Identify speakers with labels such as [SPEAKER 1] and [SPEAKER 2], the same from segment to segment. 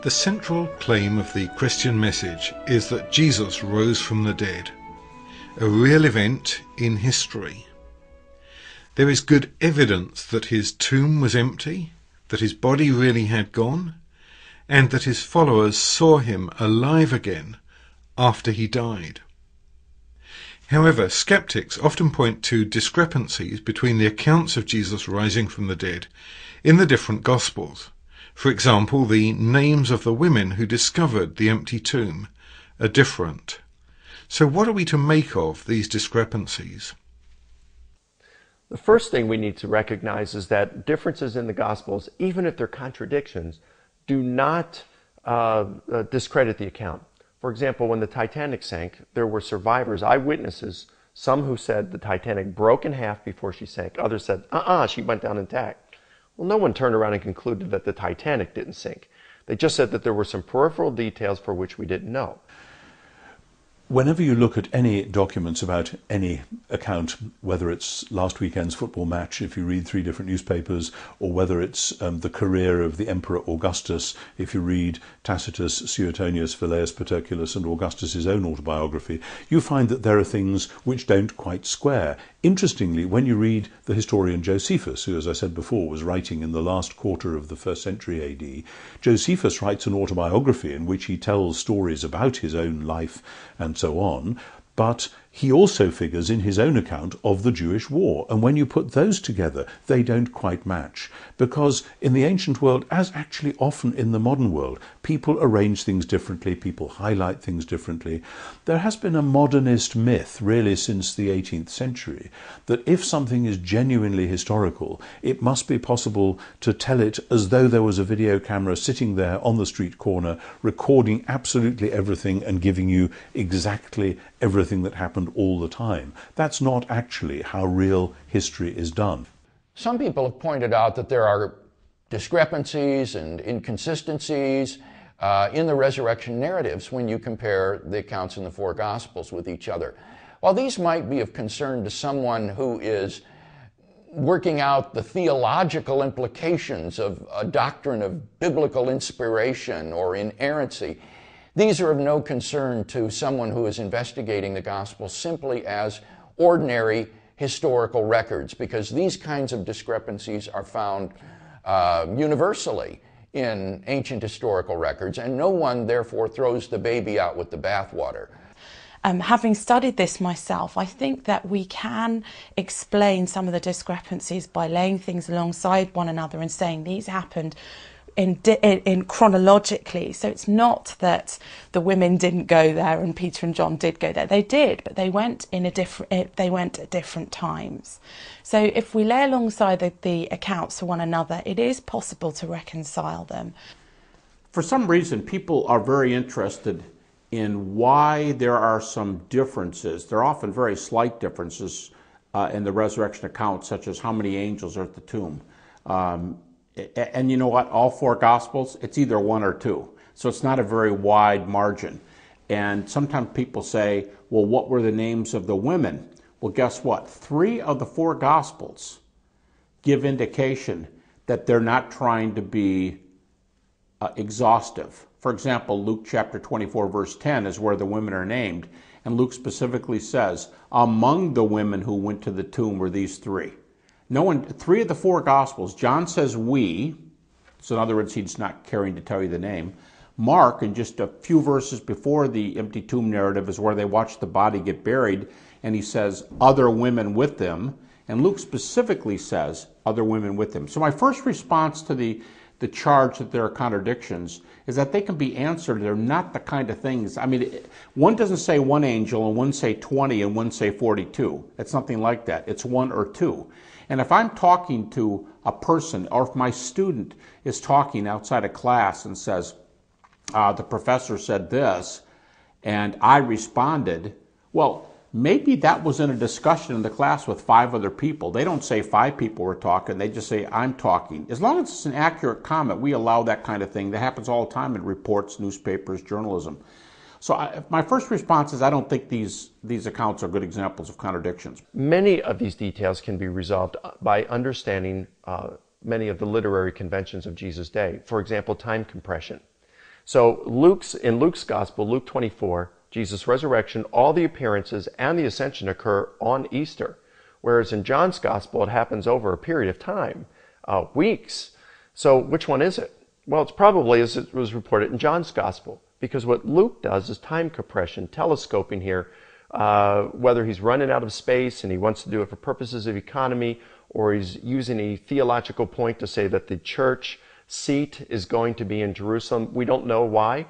[SPEAKER 1] The central claim of the Christian message is that Jesus rose from the dead, a real event in history. There is good evidence that his tomb was empty, that his body really had gone, and that his followers saw him alive again after he died. However, skeptics often point to discrepancies between the accounts of Jesus rising from the dead in the different Gospels. For example, the names of the women who discovered the empty tomb are different. So what are we to make of these discrepancies?
[SPEAKER 2] The first thing we need to recognize is that differences in the Gospels, even if they're contradictions, do not discredit the account. For example, when the Titanic sank, there were survivors, eyewitnesses, some who said the Titanic broke in half before she sank. Others said, she went down intact. Well, no one turned around and concluded that the Titanic didn't sink. They just said that there were some peripheral details for which we didn't know.
[SPEAKER 3] Whenever you look at any documents about any account, whether it's last weekend's football match, if you read 3 different newspapers, or whether it's the career of the Emperor Augustus, if you read Tacitus, Suetonius, Velleius Paterculus, and Augustus's own autobiography, you find that there are things which don't quite square. Interestingly, when you read the historian Josephus, who, as I said before, was writing in the last quarter of the 1st century AD, Josephus writes an autobiography in which he tells stories about his own life and so on, but he also figures in his own account of the Jewish war. And when you put those together, they don't quite match. Because in the ancient world, as actually often in the modern world, people arrange things differently, people highlight things differently. There has been a modernist myth, really since the 18th century, that if something is genuinely historical, it must be possible to tell it as though there was a video camera sitting there on the street corner, recording absolutely everything and giving you exactly everything that happened all the time. That's not actually how real history is done.
[SPEAKER 4] Some people have pointed out that there are discrepancies and inconsistencies in the resurrection narratives when you compare the accounts in the 4 Gospels with each other. While these might be of concern to someone who is working out the theological implications of a doctrine of biblical inspiration or inerrancy, these are of no concern to someone who is investigating the Gospel simply as ordinary historical records, because these kinds of discrepancies are found universally in ancient historical records, and no one therefore throws the baby out with the bathwater.
[SPEAKER 5] Having studied this myself, I think that we can explain some of the discrepancies by laying things alongside one another and saying these happened in chronologically. So it's not that the women didn't go there and Peter and John did go there. They did, but they went at different times. So if we lay alongside the accounts to one another, it is possible to reconcile them.
[SPEAKER 6] For some reason, people are very interested in why there are some differences. There are often very slight differences in the resurrection accounts, such as how many angels are at the tomb. And you know what? All 4 Gospels, it's either 1 or 2. So it's not a very wide margin. And sometimes people say, well, what were the names of the women? Well, guess what? 3 of the 4 Gospels give indication that they're not trying to be exhaustive. For example, Luke chapter 24, verse 10 is where the women are named. And Luke specifically says, among the women who went to the tomb were these 3. No one, 3 of the 4 Gospels, John says we, so in other words, he's not caring to tell you the name. Mark, in just a few verses before the empty tomb narrative, is where they watch the body get buried, and he says other women with them. And Luke specifically says other women with them. So my first response to the charge that there are contradictions is that they can be answered. They're not the kind of things, I mean, one doesn't say 1 angel and one say 20 and one say 42. It's nothing like that. It's 1 or 2. And if I'm talking to a person, or if my student is talking outside of class and says, the professor said this, and I responded, well, maybe that was in a discussion in the class with 5 other people. They don't say 5 people were talking, they just say, I'm talking. As long as it's an accurate comment, we allow that kind of thing. That happens all the time in reports, newspapers, journalism. So my first response is I don't think these accounts are good examples of contradictions.
[SPEAKER 2] Many of these details can be resolved by understanding many of the literary conventions of Jesus' day. For example, time compression. So in Luke's Gospel, Luke 24, Jesus' resurrection, all the appearances and the ascension occur on Easter. Whereas in John's Gospel, it happens over a period of time, weeks. So which one is it? Well, it's probably as it was reported in John's Gospel, because what Luke does is time compression, telescoping here, whether he's running out of space and he wants to do it for purposes of economy, or he's using a theological point to say that the church seat is going to be in Jerusalem. We don't know why,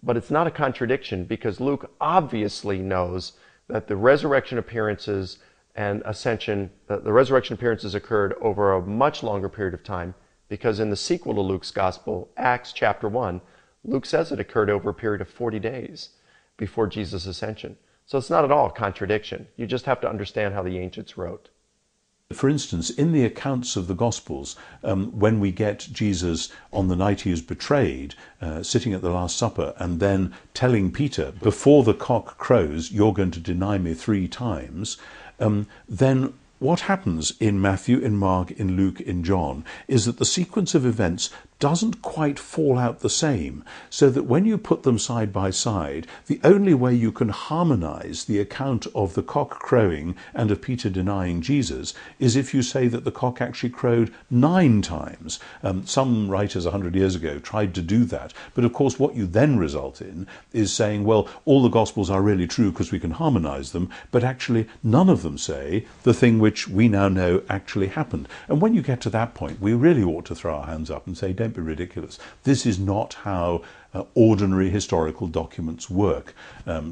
[SPEAKER 2] but it's not a contradiction, because Luke obviously knows that the resurrection appearances and ascension, the resurrection appearances occurred over a much longer period of time, because in the sequel to Luke's Gospel, Acts chapter 1, Luke says it occurred over a period of 40 days before Jesus' ascension. So it's not at all a contradiction. You just have to understand how the ancients wrote.
[SPEAKER 3] For instance, in the accounts of the Gospels, when we get Jesus on the night he was betrayed, sitting at the Last Supper, and then telling Peter, before the cock crows, you're going to deny me 3 times, then what happens in Matthew, in Mark, in Luke, in John, is that the sequence of events doesn't quite fall out the same, so that when you put them side by side, the only way you can harmonize the account of the cock crowing and of Peter denying Jesus is if you say that the cock actually crowed 9 times. Some writers 100 years ago tried to do that, but of course what you then result in is saying, well, all the Gospels are really true because we can harmonize them, but actually none of them say the thing which we now know actually happened. And when you get to that point, we really ought to throw our hands up and say, don't be ridiculous. This is not how ordinary historical documents work,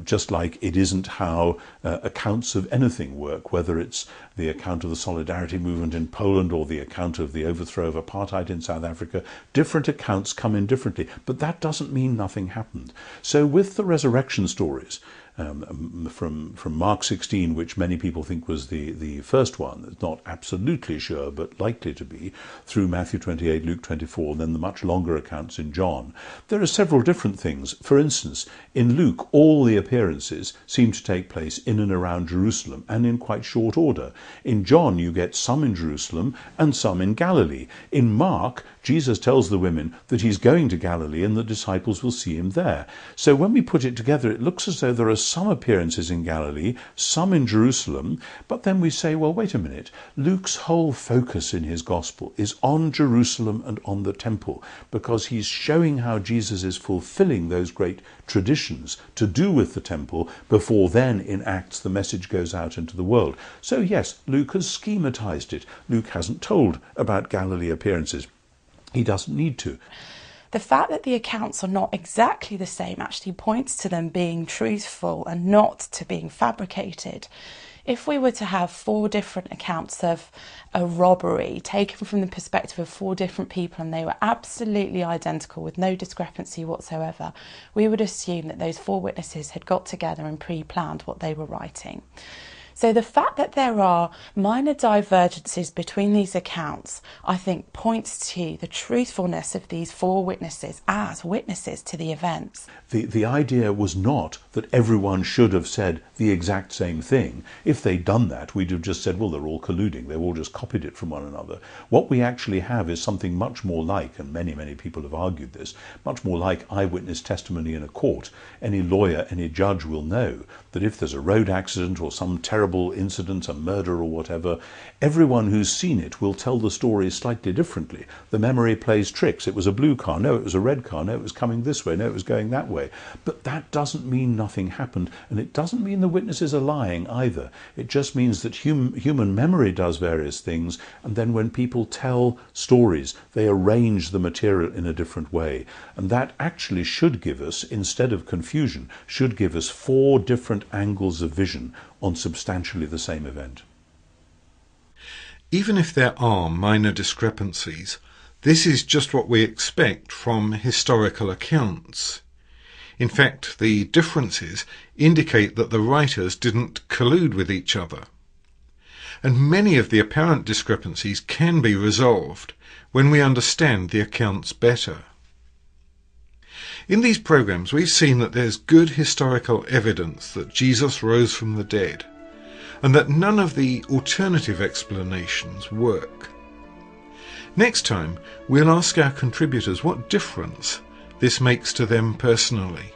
[SPEAKER 3] just like it isn't how accounts of anything work, whether it's the account of the Solidarity movement in Poland or the account of the overthrow of apartheid in South Africa. Different accounts come in differently, but that doesn't mean nothing happened. So with the resurrection stories, from Mark 16, which many people think was the first one, it's not absolutely sure, but likely to be, through Matthew 28, Luke 24, and then the much longer accounts in John, there are several different things. For instance, in Luke, all the appearances seem to take place in and around Jerusalem, and in quite short order. In John, you get some in Jerusalem and some in Galilee. In Mark, Jesus tells the women that he's going to Galilee and the disciples will see him there. So when we put it together, it looks as though there are some appearances in Galilee, some in Jerusalem, but then we say, well, wait a minute. Luke's whole focus in his gospel is on Jerusalem and on the temple, because he's showing how Jesus is fulfilling those great traditions to do with the temple before then in Acts the message goes out into the world. So yes, Luke has schematized it. Luke hasn't told about Galilee appearances. He doesn't need to.
[SPEAKER 5] The fact that the accounts are not exactly the same actually points to them being truthful and not to being fabricated. If we were to have 4 different accounts of a robbery taken from the perspective of 4 different people and they were absolutely identical with no discrepancy whatsoever, we would assume that those 4 witnesses had got together and pre-planned what they were writing. So the fact that there are minor divergences between these accounts, I think, points to the truthfulness of these 4 witnesses as witnesses to the events.
[SPEAKER 3] The idea was not that everyone should have said the exact same thing. If they'd done that, we'd have just said, well, they're all colluding. They've all just copied it from one another. What we actually have is something much more like, and many, many people have argued this, much more like eyewitness testimony in a court. Any lawyer, any judge will know that if there's a road accident or some terrible incident, a murder or whatever, everyone who's seen it will tell the story slightly differently. The memory plays tricks. It was a blue car. No, it was a red car. No, it was coming this way. No, it was going that way. But that doesn't mean nothing happened, and it doesn't mean the witnesses are lying either. It just means that human memory does various things, and then when people tell stories, they arrange the material in a different way. And that actually should give us, instead of confusion, should give us 4 different angles of vision on substantially the same event.
[SPEAKER 1] Even if there are minor discrepancies, this is just what we expect from historical accounts. In fact, the differences indicate that the writers didn't collude with each other. And many of the apparent discrepancies can be resolved when we understand the accounts better. In these programs, we've seen that there's good historical evidence that Jesus rose from the dead, and that none of the alternative explanations work. Next time, we'll ask our contributors what difference this makes to them personally.